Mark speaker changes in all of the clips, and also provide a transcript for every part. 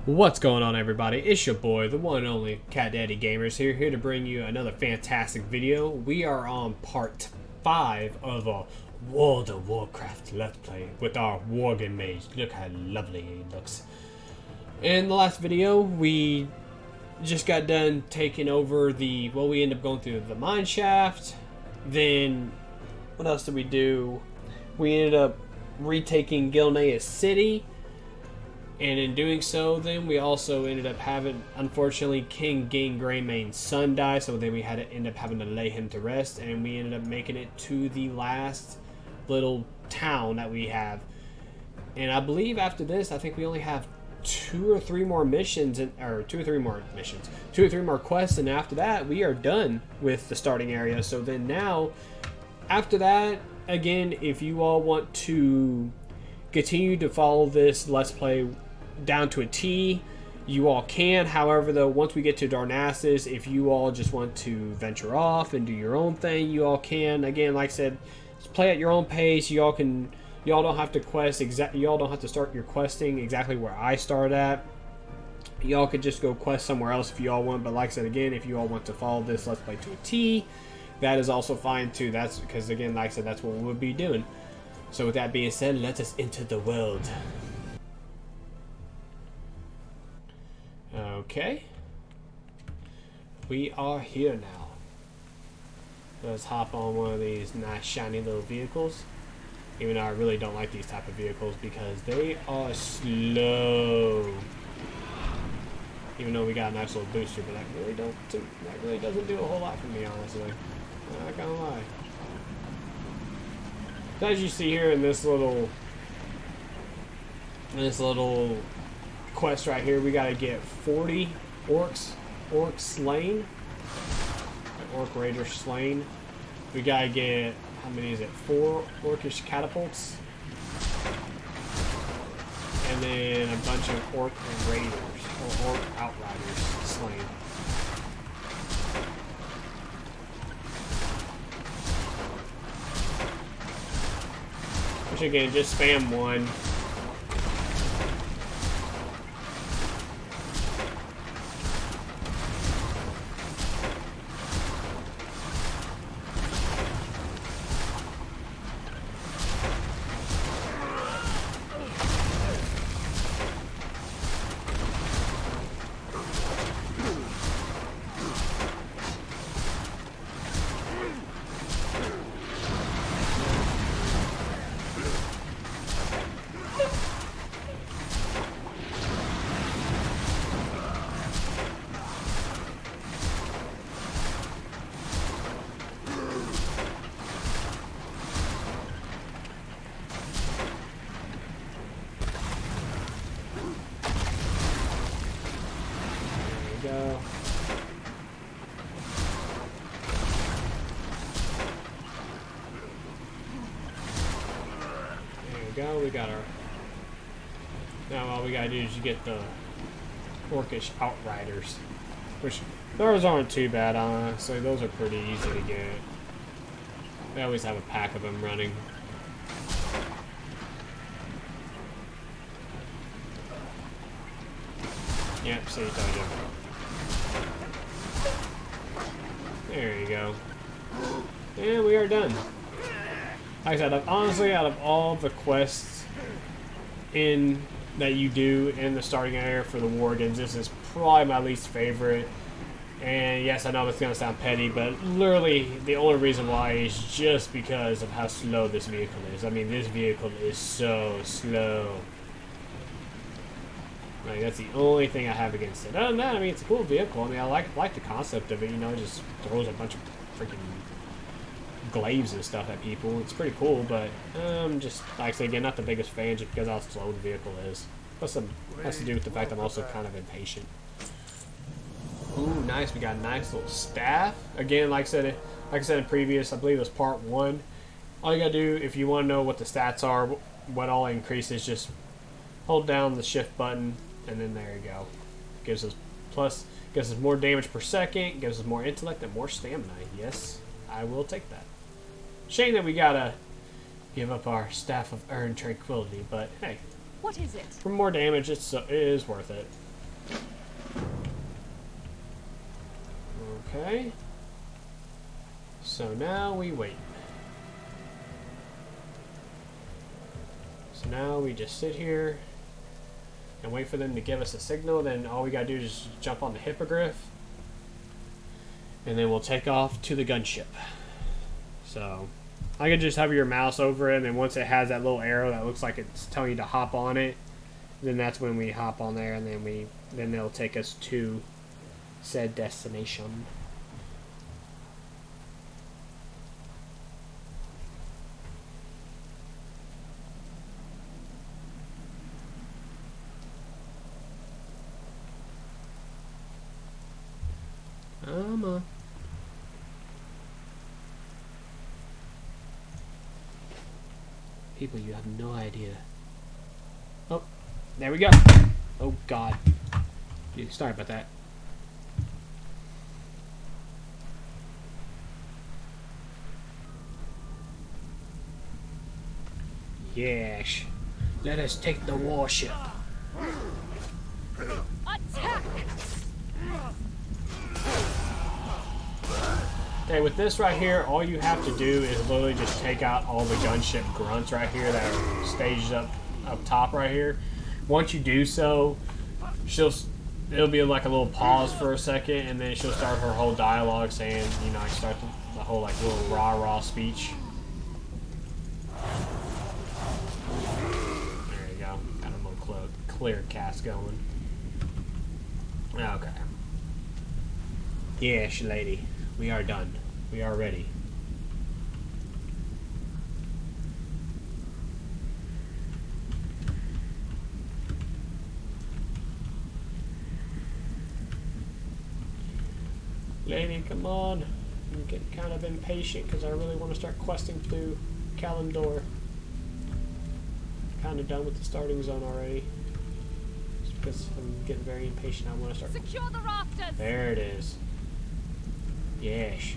Speaker 1: What's going on, everybody? It's your boy, the one and only Cat Daddy Gamers here to bring you another fantastic video. We are on part 5 of a World of Warcraft Let's Play with our Worgen Mage. Look how lovely he looks. In the last video, we just got done taking over we ended up going through the mine shaft. Then, what else did we do? We ended up retaking Gilnea's city. And in doing so, then we also ended up having, unfortunately, King Ging Greymane's son die, so then we had to end up having to lay him to rest, and we ended up making it to the last little town that we have. And I believe after this, I think we only have two or three more quests, and after that, we are done with the starting area. So then now, after that, again, if you all want to continue to follow this Let's Play down to a T, you all can. However, though, once we get to Darnassus, if you all just want to venture off and do your own thing, you all can. Again, like I said, just play at your own pace. Y'all don't have to quest y'all don't have to start your questing exactly where I start at. Y'all could just go quest somewhere else if you all want. But like I said, again, if you all want to follow this Let's Play to a T, that is also fine too. That's because, again, like I said, that's what we'll be doing. So with that being said, let us enter the world. Okay. We are here now. Let's hop on one of these nice shiny little vehicles. Even though I really don't like these type of vehicles because they are slow. Even though we got a nice little booster, but that really doesn't do a whole lot for me, honestly. I'm not gonna lie. As you see here in this little quest right here, we gotta get 40 orcs slain, orc raiders slain. We gotta get, how many is it? 4 orcish catapults, and then a bunch of orc raiders or orc outriders slain. Which, again, just spam 1. Go. There we go. We got our. Now all we gotta do is you get the orcish outriders, which those aren't too bad, honestly. Those are pretty easy to get. They always have a pack of them running. Yep, see, told you. There you go. And we are done. Like I said, honestly, out of all the quests that you do in the starting area for the Worgens, this is probably my least favorite. And yes, I know it's gonna sound petty, but literally the only reason why is just because of how slow this vehicle is. I mean, this vehicle is so slow. Like, that's the only thing I have against it. Other than that, I mean, it's a cool vehicle. I mean, I like the concept of it. You know, it just throws a bunch of freaking glaives and stuff at people. It's pretty cool, but just, like I say, again, not the biggest fan just because how slow the vehicle is. Plus, it has to do with the fact I'm also kind of impatient. Ooh, nice. We got a nice little staff. Again, like I said in previous, I believe it was part 1. All you gotta do, if you want to know what the stats are, what all increases, just hold down the shift button. And then there you go. Gives us more damage per second, gives us more intellect and more stamina. Yes, I will take that. Shame that we gotta give up our Staff of Earned Tranquility, but hey.
Speaker 2: What is it?
Speaker 1: For more damage, it is worth it. Okay. So now we wait. So now we just sit here and wait for them to give us a signal. Then all we gotta do is just jump on the hippogriff. And then we'll take off to the gunship. So I can just hover your mouse over it, and then once it has that little arrow that looks like it's telling you to hop on it, then that's when we hop on there, and then they'll take us to said destination. People, you have no idea. Oh, there we go. Oh God. Sorry about that. Yes. Let us take the warship.
Speaker 2: Attack!
Speaker 1: Okay, with this right here, all you have to do is literally just take out all the gunship grunts right here that are staged up top right here. Once you do so, it'll be like a little pause for a second, and then she'll start her whole dialogue saying, you know, like start the whole like little rah-rah speech. There you go. Got a little clear cast going. Okay. Yes, lady. We are done. We are ready. Lady, come on. I'm getting kind of impatient because I really want to start questing through Kalimdor. Kind of done with the starting zone already. Just because I'm getting very impatient. I want to start.
Speaker 2: Secure the rafters!
Speaker 1: There it is. Yes.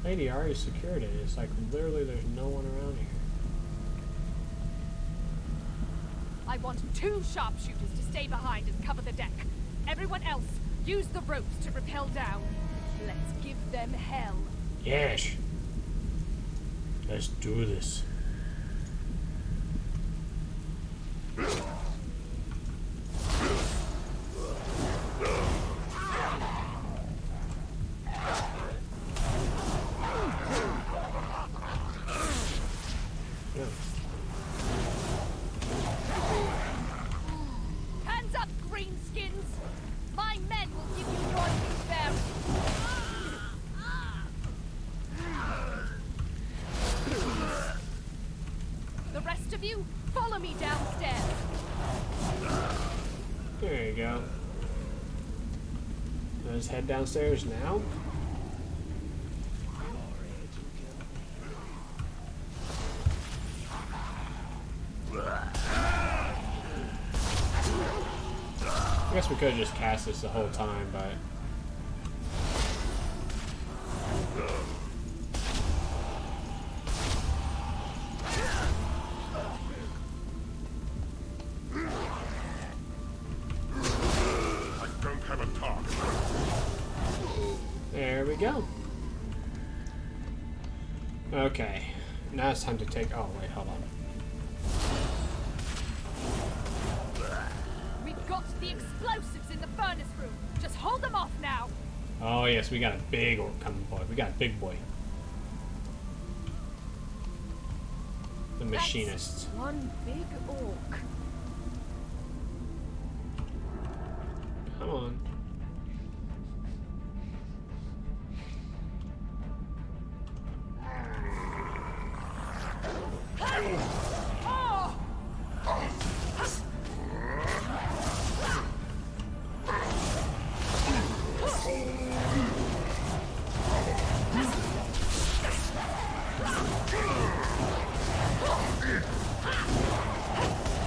Speaker 1: Lady, I already secured it. It's like literally there's no one around here.
Speaker 2: I want 2 sharpshooters to stay behind and cover the deck. Everyone else, use the ropes to rappel down. Let's give them hell.
Speaker 1: Yes. Let's do this.
Speaker 2: Hands up, greenskins! My men will give you your due bearing. The rest of you, follow me downstairs.
Speaker 1: There you go. Let's head downstairs now. I guess we could have just cast this the whole time, but...
Speaker 3: I don't have a target.
Speaker 1: There we go. Okay. Now it's time to take... Oh, wait, hold on.
Speaker 2: We've got the explosives in the furnace room. Just hold them off now.
Speaker 1: Oh, yes, we got a big orc coming, boy. We got a big boy. The machinist.
Speaker 2: That's one big orc.
Speaker 1: Come on.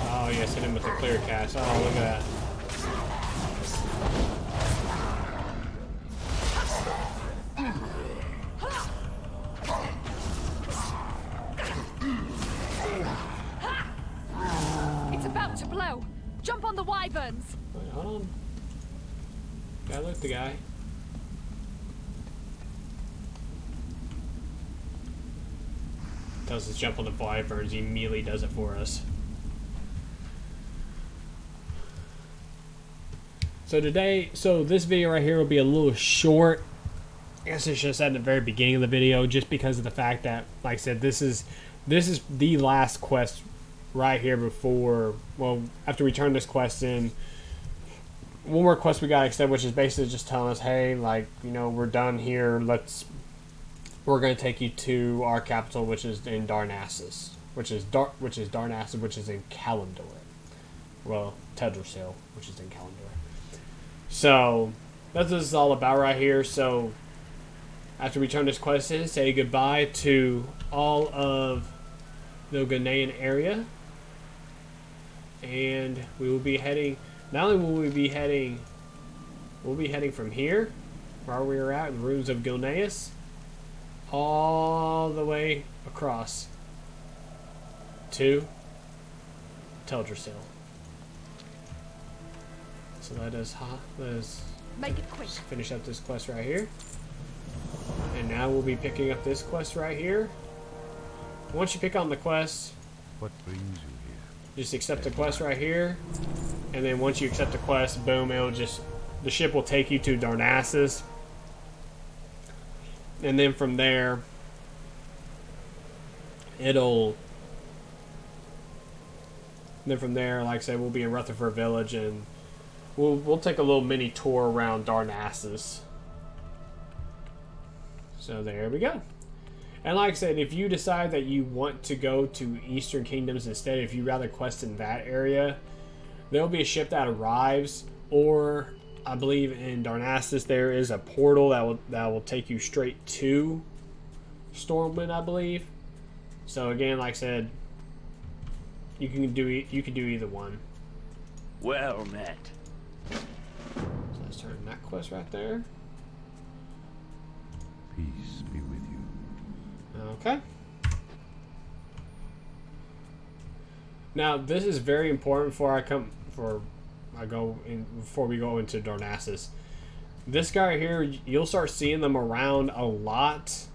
Speaker 1: Oh, yes, hit him with a clear cast. Oh, look at that.
Speaker 2: It's about to blow. Jump on the wyverns!
Speaker 1: Wait, hold on. Gotta look the guy. Tells us to jump on the wyverns, he immediately does it for us. So this video right here will be a little short. I guess it's just at the very beginning of the video, just because of the fact that, like I said, this is the last quest right here before, well, after we turn this quest in. One more quest we got accepted, which is basically just telling us, hey, like, you know, we're done here. We're going to take you to our capital, which is in Darnassus, which is Darnassus, which is in Kalimdor. Well, Teldrassil, which is in Kalimdor. So that's what this is all about right here. So after we turn this quest in, say goodbye to all of the Ghanaian area, and we will be heading. Not only will we be heading, we'll be heading from here, where we are at, in the ruins of Gilneas, all the way across to Teldrassil. So let us
Speaker 2: make it quick.
Speaker 1: Finish up this quest right here. And now we'll be picking up this quest right here. Once you pick on the quest,
Speaker 3: What brings you here?
Speaker 1: just accept the quest right here. And then once you accept the quest, boom, the ship will take you to Darnassus. And then from there, like I said, we'll be in Rutherford Village, and we'll take a little mini tour around Darnassus. So there we go. And like I said, if you decide that you want to go to Eastern Kingdoms instead, if you rather quest in that area, there'll be a ship that arrives, or I believe in Darnassus there is a portal that will take you straight to Stormwind, I believe. So again, like I said, you can do either one.
Speaker 4: Well met.
Speaker 1: So let's turn that quest right there.
Speaker 3: Peace be with you.
Speaker 1: Okay. Now this is very important before we go into Darnassus. This guy right here, you'll start seeing them around a lot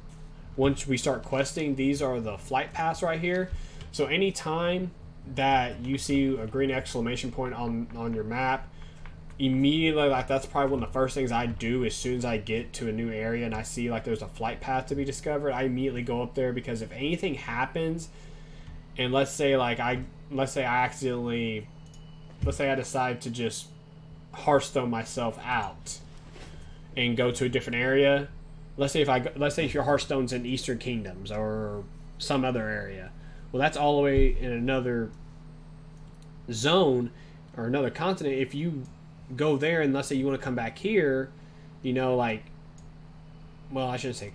Speaker 1: once we start questing. These are the flight paths right here. So anytime that you see a green exclamation point on your map, immediately, like, that's probably one of the first things I do as soon as I get to a new area and I see like there's a flight path to be discovered. I immediately go up there, because if anything happens, and let's say I decide to just Hearthstone myself out and go to a different area. Let's say if your Hearthstone's in Eastern Kingdoms or some other area. Well, that's all the way in another zone or another continent. If you go there and let's say you want to come back here, you know, like, well, I shouldn't say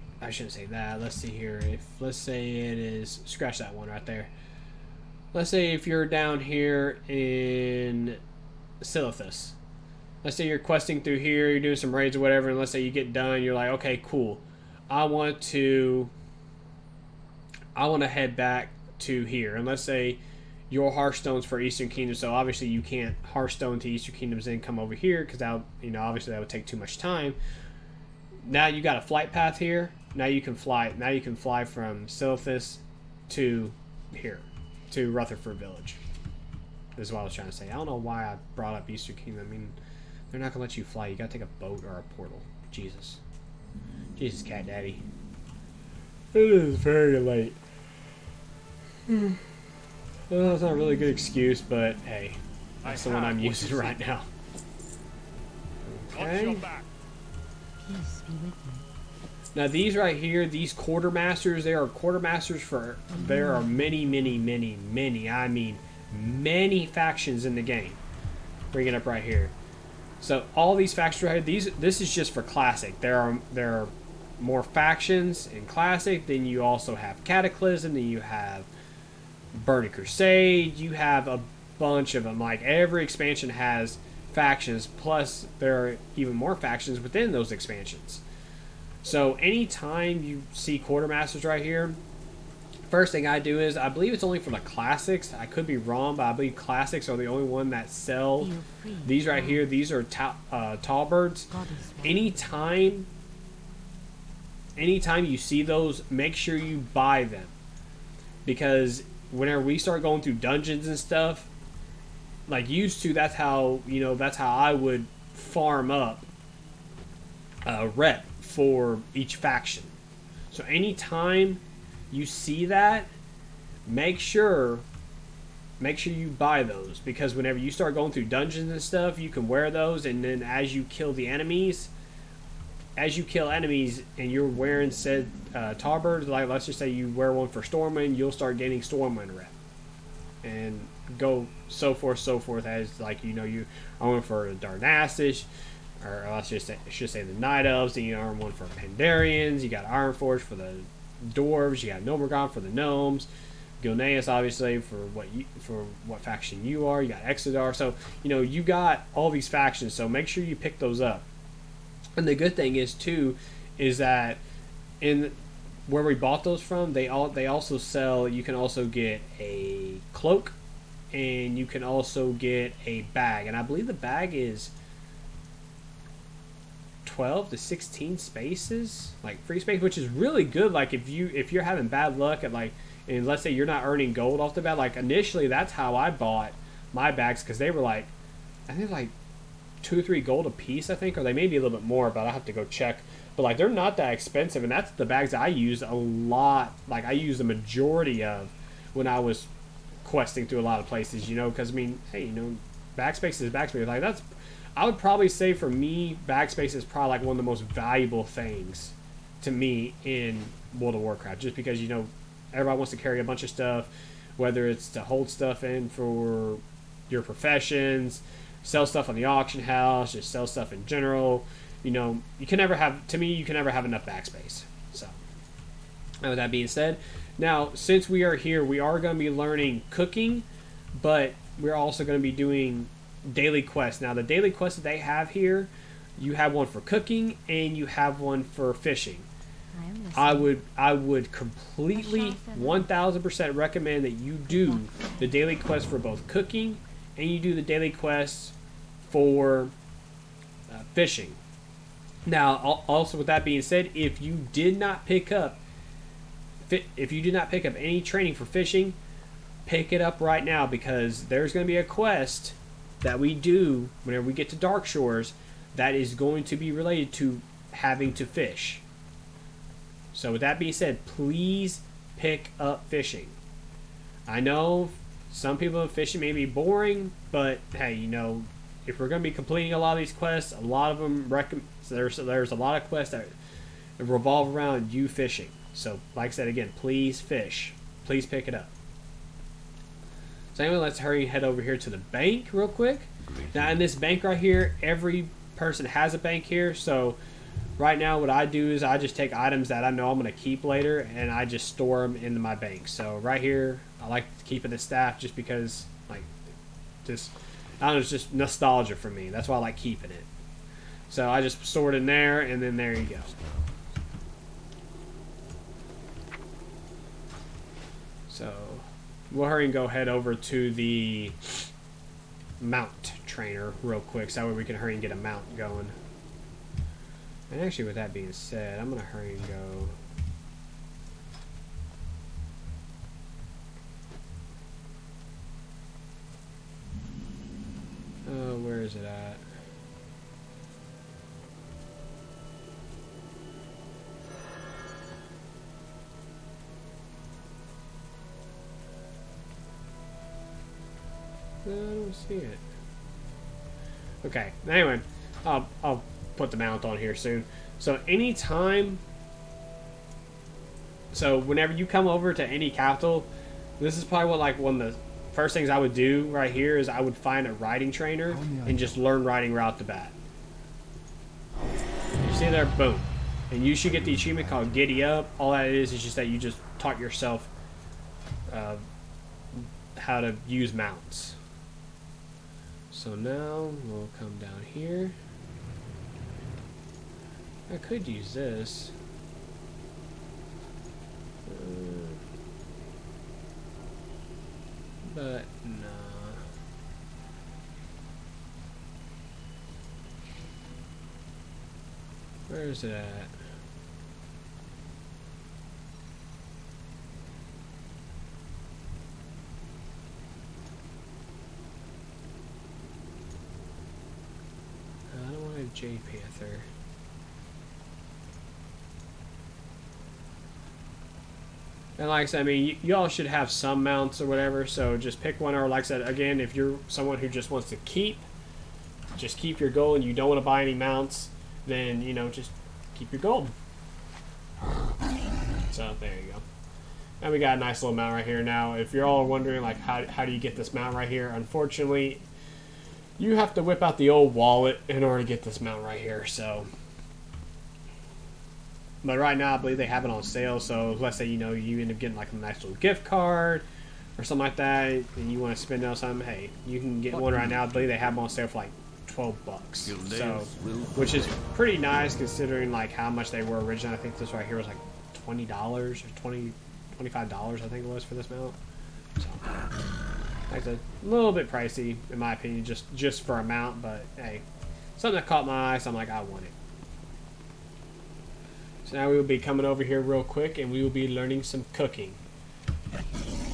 Speaker 1: that. Let's see here. Let's say it is, scratch that one right there. Let's say if you're down here in Silithus. Let's say you're questing through here, you're doing some raids or whatever, and let's say you get done, you're like, okay, cool. I want to head back to here. And let's say your Hearthstone's for Eastern Kingdoms, so obviously you can't Hearthstone to Eastern Kingdoms and come over here, because that, you know, obviously that would take too much time. Now you got a flight path here. Now you can fly from Silithus to here, to Rutherford Village. This is what I was trying to say. I don't know why I brought up Eastern Kingdom. I mean, they're not gonna let you fly. You gotta take a boat or a portal. Jesus, cat daddy. It is very late. Well, that's not a really good excuse, but hey, that's the one I'm using right now. Okay.
Speaker 5: Peace be with you.
Speaker 1: Now these right here, these quartermasters, they are quartermasters for, there are many, I mean many factions in the game. Bring it up right here. So all these factions right here, this is just for Classic. There are more factions in Classic. Then you also have Cataclysm. Then you have Burning Crusade. You have a bunch of them. Like every expansion has factions. Plus there are even more factions within those expansions. So anytime you see quartermasters right here, first thing I do is, I believe it's only for the classics. I could be wrong, but I believe classics are the only one that sell
Speaker 5: Feel free.
Speaker 1: these right here. These are Talbirds.
Speaker 5: God is one.
Speaker 1: Anytime you see those, make sure you buy them, because whenever we start going through dungeons and stuff, like used to, that's how I would farm up rep for each faction. So anytime you see that, make sure you buy those, because whenever you start going through dungeons and stuff, you can wear those, and then as you kill enemies and you're wearing said Tarbird, like let's just say you wear one for Stormwind, you'll start getting Stormwind rep, and go so forth as like you are one for Darnassus, or I should say the Night Elves, and you are one for Pandarians. You got Ironforge for the Dwarves. You got Nomergon for the Gnomes. Gilneas obviously for what faction you are. You got Exodar. So you got all these factions. So make sure you pick those up. And the good thing is too, is that in where we bought those from, they also sell. You can also get a cloak, and you can also get a bag. And I believe the bag is 12 to 16 spaces, like free space, which is really good. Like if you're having bad luck at and let's say you're not earning gold off the bat. Like initially, that's how I bought my bags, because they were like, I think like 2 or 3 gold a piece, I think, or they may be a little bit more, but I have to go check. But like they're not that expensive, and that's the bags I use a lot. Like I use the majority of when I was questing through a lot of places, because I mean, hey, backspace is backspace. Like I would probably say for me, backspace is probably like one of the most valuable things to me in World of Warcraft, just because everybody wants to carry a bunch of stuff, whether it's to hold stuff in for your professions, sell stuff on the auction house, just sell stuff in general. You can never have enough backspace. So, and with that being said, now since we are here, we are going to be learning cooking, but we're also going to be doing daily quests. Now the daily quests that they have here, you have one for cooking and you have one for fishing. I would completely 1000% recommend that you do the daily quest for both cooking and you do the daily quests for fishing. Now, also with that being said, if you did not pick up any training for fishing, pick it up right now, because there's going to be a quest that we do whenever we get to Dark Shores that is going to be related to having to fish. So with that being said, please pick up fishing. I know some people fishing may be boring, but hey, if we're going to be completing a lot of these quests, a lot of them there's a lot of quests that revolve around you fishing. So like I said again, please fish. Please pick it up. So anyway, let's head over here to the bank real quick. Now in this bank right here, every person has a bank here. So right now what I do is I just take items that I know I'm going to keep later, and I just store them into my bank. So right here, I like to keep it as staff just because, like, just, I don't know, it's just nostalgia for me. That's why I like keeping it. So I just store it in there, and then there you go. So we'll hurry and go head over to the mount trainer real quick, so that way we can hurry and get a mount going. And actually, with that being said, I'm going to hurry and go. Where is it at? I don't see it. Okay, anyway, I'll put the mount on here soon. So anytime, so whenever you come over to any capital, this is probably what, like, one of the first things I would do right here is I would find a riding trainer and just learn riding right off the bat. You see there, boom. And you should get the achievement called Giddy Up. All that is just that you just taught yourself how to use mounts. So now we'll come down here. I could use this. but no. Where is it at? I don't want a Jade Panther. And like I said, I mean, y'all should have some mounts or whatever, so just pick one. Or like I said, again, if you're someone who just wants to just keep your gold and you don't want to buy any mounts, then, you know, just keep your gold. So, there you go. And we got a nice little mount right here. Now, if you're all wondering, like, how do you get this mount right here? Unfortunately, you have to whip out the old wallet in order to get this mount right here, so... But right now, I believe they have it on sale, so let's say, you know, you end up getting, like, a nice little gift card or something like that, and you want to spend it on something, hey, you can get one right now. I believe they have them on sale for, like, $12. So, which is pretty nice considering, like, how much they were originally. I think this right here was, like, $20 or $25, I think it was, for this mount. So, like I said, a little bit pricey, in my opinion, just for a mount, but, hey, something that caught my eye, so I'm like, I want it. So now we will be coming over here real quick and we will be learning some cooking.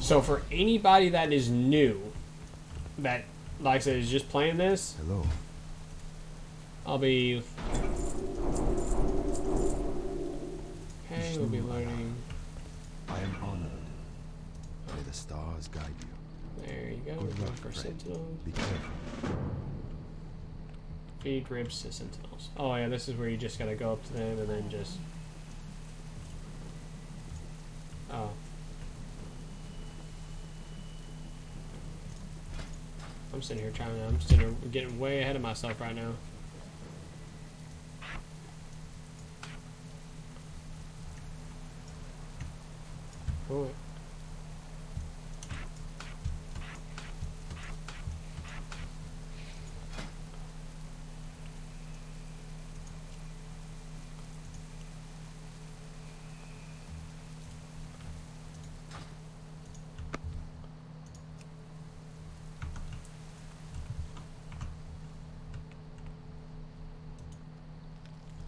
Speaker 1: So for anybody that is new, that, like I said, is just playing this,
Speaker 3: Hello.
Speaker 1: I'll be... Okay, we'll be learning...
Speaker 3: I am honored. May the stars guide you.
Speaker 1: There you go,
Speaker 3: Good
Speaker 1: we're going
Speaker 3: luck,
Speaker 1: for
Speaker 3: friend.
Speaker 1: sentinels.
Speaker 3: Be careful.
Speaker 1: Feed ribs to sentinels. Oh yeah, this is where you just gotta go up to them and then just... Oh. I'm sitting here getting way ahead of myself right now. Oh.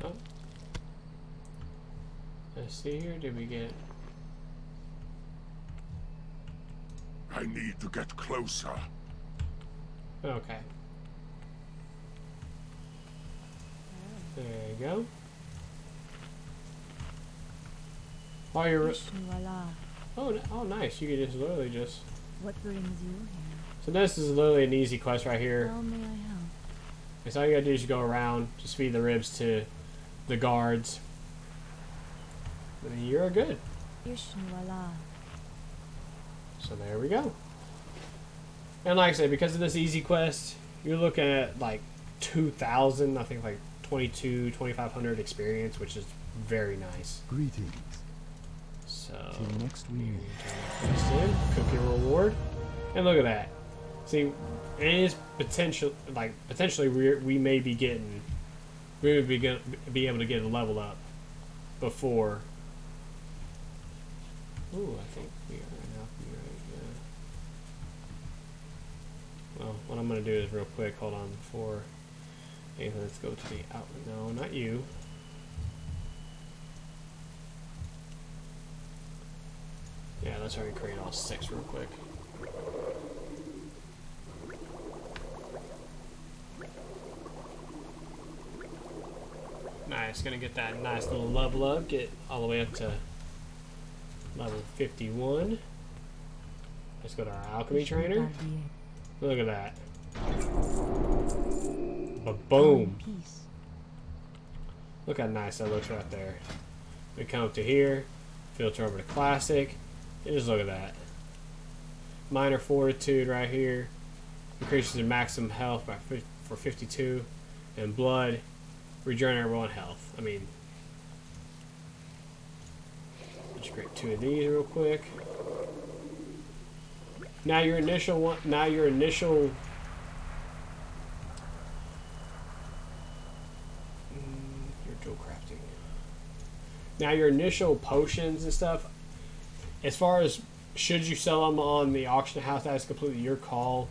Speaker 1: Oh. Let's see here, did we get...
Speaker 6: I need to get closer.
Speaker 1: Okay. There you go. While you're...
Speaker 5: Voila.
Speaker 1: Oh, nice. You could just literally just...
Speaker 5: What brings you here?
Speaker 1: So this is literally an easy quest right here.
Speaker 5: How may I help?
Speaker 1: So all you gotta do is you go around, just feed the ribs to the guards. And you're good.
Speaker 5: Voila.
Speaker 1: So there we go. And like I said, because of this easy quest, you're looking at like 2,000, I think like 2,500 experience, which is very nice.
Speaker 3: Greetings.
Speaker 1: So
Speaker 3: Till next week.
Speaker 1: quest in, cookie reward, and look at that. See, it is potentially we may be getting, we would be able to get a level up before. Ooh, I think we are enough. Well, what I'm gonna do is real quick. Hold on before. Hey, let's go to the out. No, not you. Yeah, let's already create all 6 real quick. Nice, gonna get that nice little level up, get all the way up to level 51. Let's go to our alchemy trainer. Look at that. Ba-boom.
Speaker 5: Peace.
Speaker 1: Look how nice that looks right there. We come up to here, filter over to classic, and just look at that. Minor fortitude right here. Increases your maximum health for 52, and blood. Regenerate 1 health. I mean, let's create 2 of these real quick. Now your initial one. Now your initial. Your dual crafting. Now your initial potions and stuff. As far as should you sell them on the auction house? That is completely your call.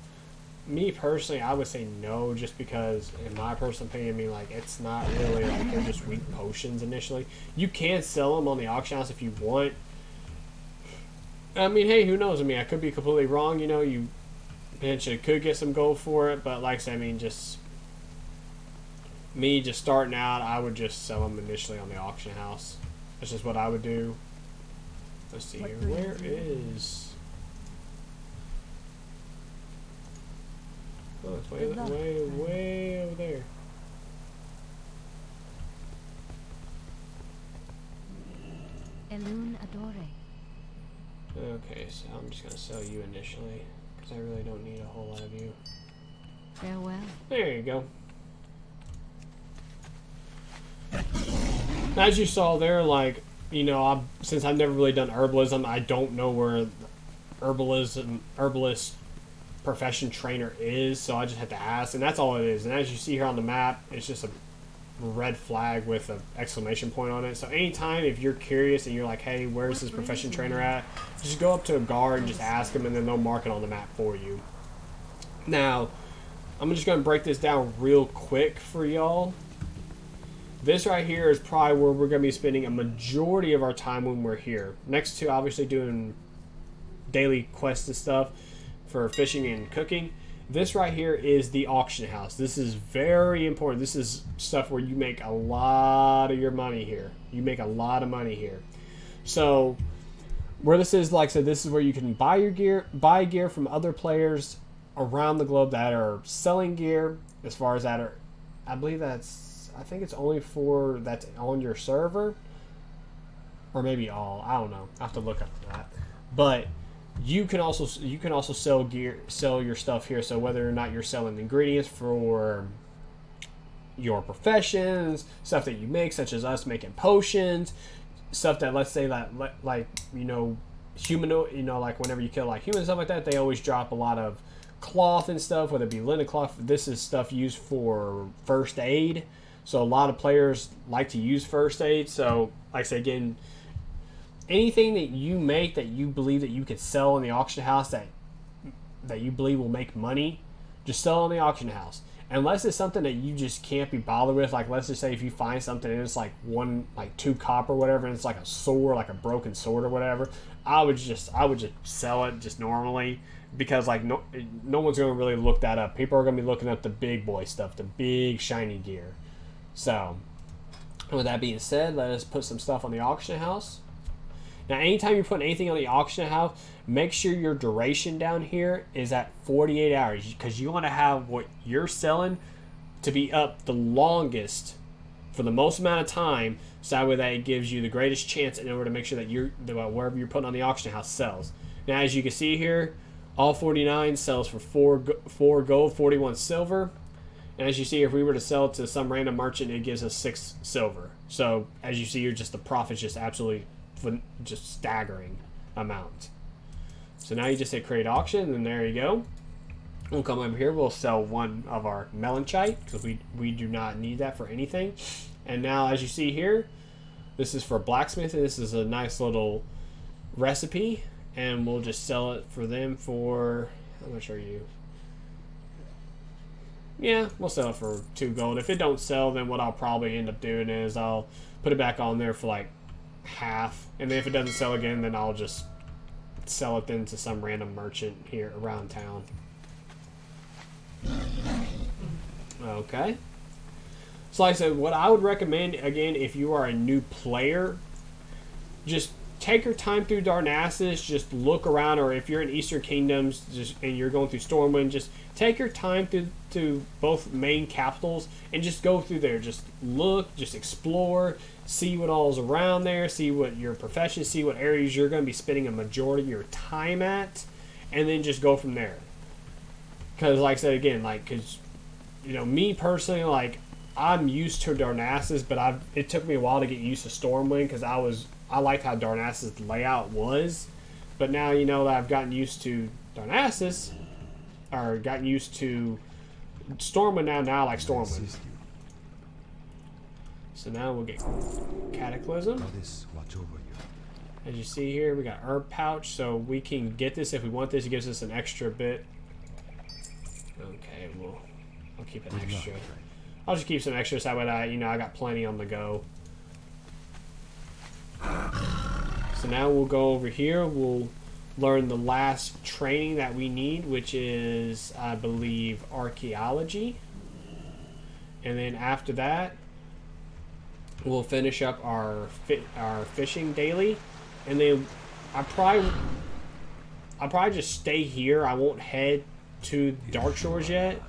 Speaker 1: Me personally, I would say no, just because, in my personal opinion, I mean, like, it's not really, like, they're just weak potions initially. You can sell them on the auction house if you want. I mean, hey, who knows? I mean, I could be completely wrong, you know, you potentially could get some gold for it, but like I said, I mean, just me just starting out, I would just sell them initially on the auction house. That's just what I would do. Let's see here. Where is... Oh, it's way over there.
Speaker 5: Elun Adore.
Speaker 1: Okay, so I'm just going to sell you initially, because I really don't need a whole lot of you.
Speaker 5: Farewell.
Speaker 1: There you go. As you saw there, like, you know, since I've never really done herbalism, I don't know where herbalist profession trainer is, so I just had to ask, and that's all it is. And as you see here on the map, it's just a red flag with an exclamation point on it. So anytime if you're curious and you're like, hey, where's this profession trainer at, just go up to a guard and just ask them, and then they'll mark it on the map for you. Now, I'm just going to break this down real quick for y'all. This right here is probably where we're going to be spending a majority of our time when we're here. Next to obviously doing daily quests and stuff for fishing and cooking. This right here is the auction house. This is very important. This is stuff where you make a lot of your money here. You make a lot of money here. So where this is, like I said, this is where you can buy your gear, buy gear from other players around the globe that are selling gear. As far as that are, I believe that's, I think it's only for that's on your server, or maybe all. I don't know. I have to look up that. But you can also sell gear, sell your stuff here. So whether or not you're selling ingredients for your professions, stuff that you make, such as us making potions, stuff that, let's say that, like, you know, humanoid, you know, like whenever you kill like humans, stuff like that, they always drop a lot of cloth and stuff, whether it be linen cloth. This is stuff used for first aid. So a lot of players like to use first aid. So like I said, again, anything that you make that you believe that you could sell in the auction house that you believe will make money, just sell on the auction house. Unless it's something that you just can't be bothered with, like let's just say if you find something and it's like 2 copper or whatever, and it's like a sword, like a broken sword or whatever, I would just sell it just normally, because like no one's going to really look that up. People are going to be looking up the big boy stuff, the big shiny gear. So with that being said, let us put some stuff on the auction house. Now, anytime you're putting anything on the auction house, make sure your duration down here is at 48 hours, because you want to have what you're selling to be up the longest for the most amount of time, so that way that it gives you the greatest chance in order to make sure that wherever you're putting on the auction house sells. Now, as you can see here, all 49 sells for 4 gold, 41 silver. And as you see, if we were to sell it to some random merchant, it gives us 6 silver. So as you see here, just the profit's just absolutely just staggering amount. So now you just hit create auction, and there you go. We'll come over here, we'll sell one of our melanchite, because we do not need that for anything. And now as you see here, this is for blacksmith, and this is a nice little recipe, and we'll just sell it for them for, how much are you? Yeah, we'll sell it for 2 gold. If it don't sell, then what I'll probably end up doing is I'll put it back on there for like half, and then if it doesn't sell again, then I'll just sell it then to some random merchant here around town. Okay, so like I said, what I would recommend, again, if you are a new player, just take your time through Darnassus, just look around, or if you're in Eastern Kingdoms and you're going through Stormwind, just take your time to both main capitals and just go through there. Just look, just explore, see what all is around there, see what your profession, see what areas you're going to be spending a majority of your time at, and then just go from there. Because like I said, again, like, because, you know, me personally, like, I'm used to Darnassus, but it took me a while to get used to Stormwind, because I liked how Darnassus' layout was. But now, you know, that I've gotten used to Darnassus, or gotten used to Stormwind, now I like Stormwind. So now we'll get Cataclysm.
Speaker 3: Goddess, watch over you.
Speaker 1: As you see here, we got herb pouch, so we can get this if we want this. It gives us an extra bit. Okay, well, I'll keep an extra. I'll just keep some extra so that I, I got plenty on the go. So now we'll go over here. We'll learn the last training that we need, which is, I believe, archaeology. And then after that, we'll finish up our fishing daily. And then I'll probably just stay here. I won't head to Dark Shores yet,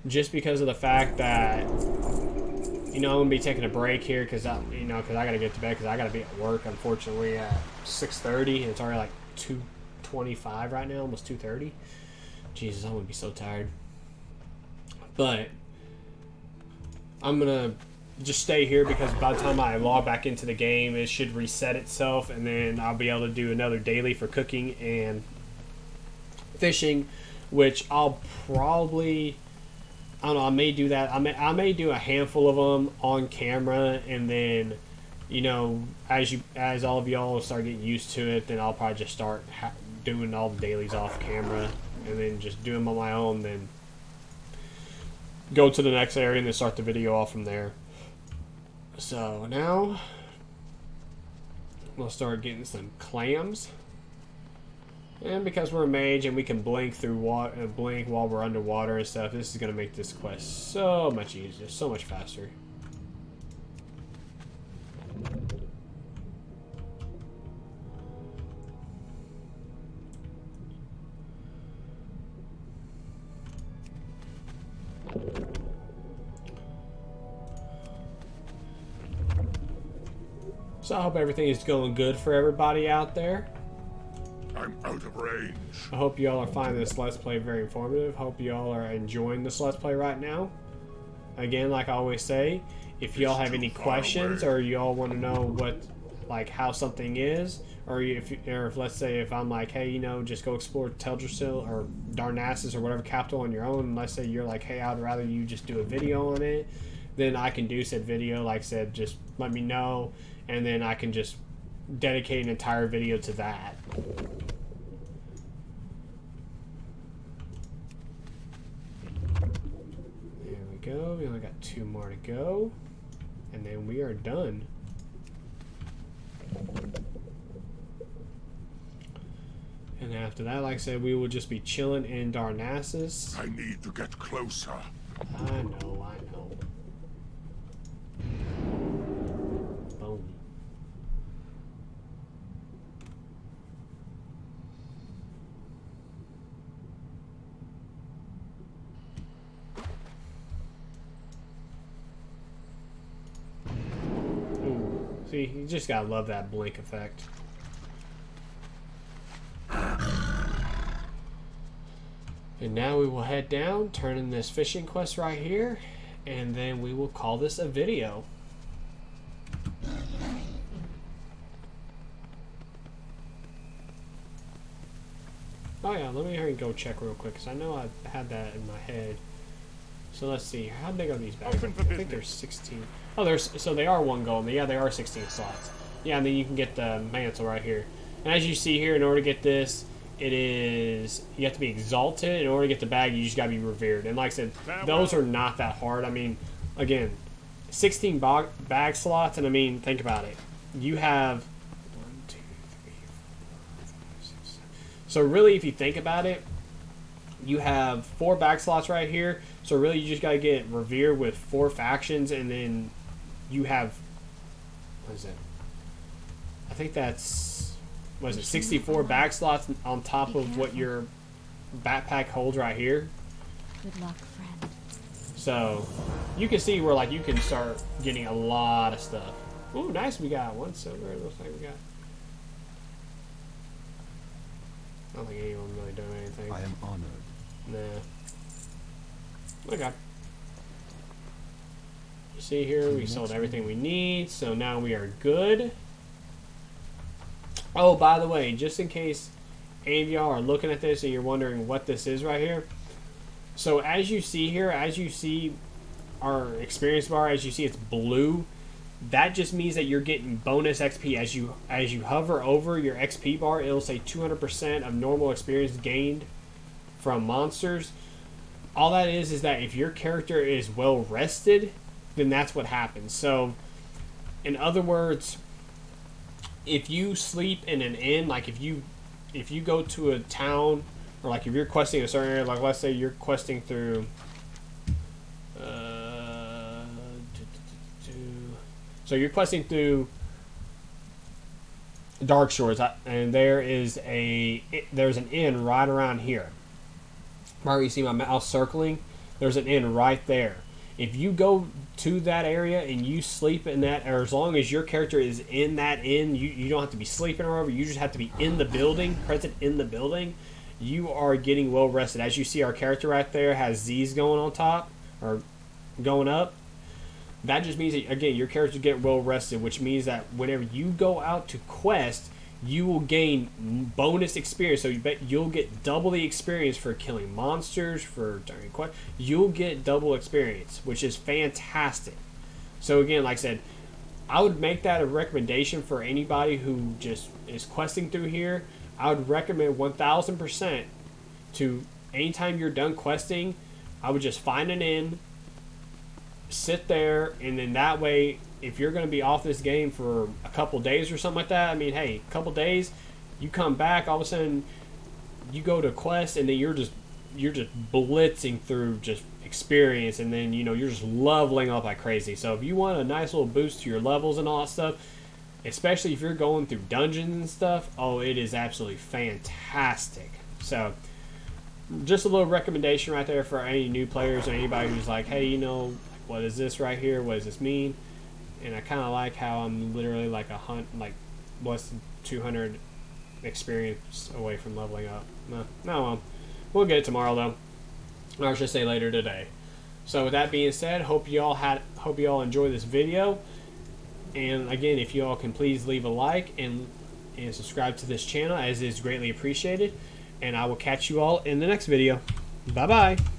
Speaker 1: just because of the fact that, I'm gonna be taking a break here because I gotta get to bed because I gotta be at work, unfortunately, at 6:30, and it's already like 2:25 right now, almost 2:30. Jesus, I'm gonna be so tired. But I'm gonna just stay here because by the time I log back into the game, it should reset itself, and then I'll be able to do another daily for cooking and fishing, which I'll probably, I don't know, I may do that. I may do a handful of them on camera, and then, as all of y'all start getting used to it, then I'll probably just start doing all the dailies off camera, and then just do them on my own, then go to the next area and then start the video off from there. So now we'll start getting some clams, and because we're a mage and we can blink through blink while we're underwater and stuff, this is gonna make this quest so much easier, so much faster. So I hope everything is going good for everybody out there.
Speaker 6: I'm out of range.
Speaker 1: I hope y'all are finding this Let's Play very informative. Hope y'all are enjoying this Let's Play right now. Again, like I always say, if y'all have any questions or y'all want to know how something is, or if let's say if I'm like, hey, just go explore Teldrassil or Darnassus or whatever capital on your own, and let's say you're like, hey, I'd rather you just do a video on it, then I can do said video. Like I said, just let me know, and then I can just dedicate an entire video to that. There we go. We only got 2 more to go, and then we are done. And after that, like I said, we will just be chilling in Darnassus.
Speaker 6: I need to get closer.
Speaker 1: I know. Boom. Ooh. See, you just gotta love that blink effect. And now we will head down, turn in this fishing quest right here, and then we will call this a video. Oh yeah, let me hurry and go check real quick, because I know I had that in my head. So let's see, how big are these bags? I think there's 16. Oh, so they are 1 gold. Yeah, they are 16 slots. Yeah, and then you can get the mantle right here. And as you see here, in order to get this, you have to be exalted. In order to get the bag, you just gotta be revered. And like I said, those are not that hard. I mean, again, 16 bag slots, and I mean, think about it. You have 1, 2, 3, 4, 5, 6, 7. So really, if you think about it, you have 4 bag slots right here. So really, you just gotta get revered with 4 factions, and then you have, what is it? I think that's, what is it, 64 bag slots on top of what your backpack holds right here.
Speaker 5: Good luck, friend.
Speaker 1: So you can see where you can start getting a lot of stuff. Ooh, nice, we got 1 silver. It looks like we got. I don't think anyone really doing anything.
Speaker 3: I am honored.
Speaker 1: Nah. Okay. You see here, we sold everything we need, so now we are good. Oh, by the way, just in case any of y'all are looking at this and you're wondering what this is right here. So as you see here, as you see our experience bar, as you see it's blue, that just means that you're getting bonus XP as you hover over your XP bar. It'll say 200% of normal experience gained from monsters. All that is that if your character is well rested, then that's what happens. So, in other words, if you sleep in an inn, like if you go to a town, or like if you're questing a certain area, like let's say you're questing through so you're questing through Dark Shores, and there's an inn right around here. Right where you see my mouse circling, there's an inn right there. If you go to that area and you sleep in that, or as long as your character is in that inn, you don't have to be sleeping or whatever, you just have to be in the building, present in the building, you are getting well rested. As you see, our character right there has Z's going on top, or going up. That just means that, again, your character get well rested, which means that whenever you go out to quest, you will gain bonus experience. So you'll get double the experience for killing monsters, for during quest. You'll get double experience, which is fantastic. So again, like I said, I would make that a recommendation for anybody who just is questing through here. I would recommend 1000% to anytime you're done questing, I would just find an inn, sit there, and then that way, if you're going to be off this game for a couple days or something like that, I mean, hey, a couple days, you come back, all of a sudden you go to quest, and then you're just blitzing through just experience, and then you're just leveling up like crazy. So if you want a nice little boost to your levels and all that stuff, especially if you're going through dungeons and stuff, oh, it is absolutely fantastic. So just a little recommendation right there for any new players or anybody who's like, hey, what is this right here? What does this mean? And I kind of like how I'm literally like less than 200 experience away from leveling up. No, we'll get it tomorrow though, or I should say later today. So with that being said, hope you all enjoy this video. And again, if you all can please leave a like and subscribe to this channel, as is greatly appreciated. And I will catch you all in the next video. Bye bye.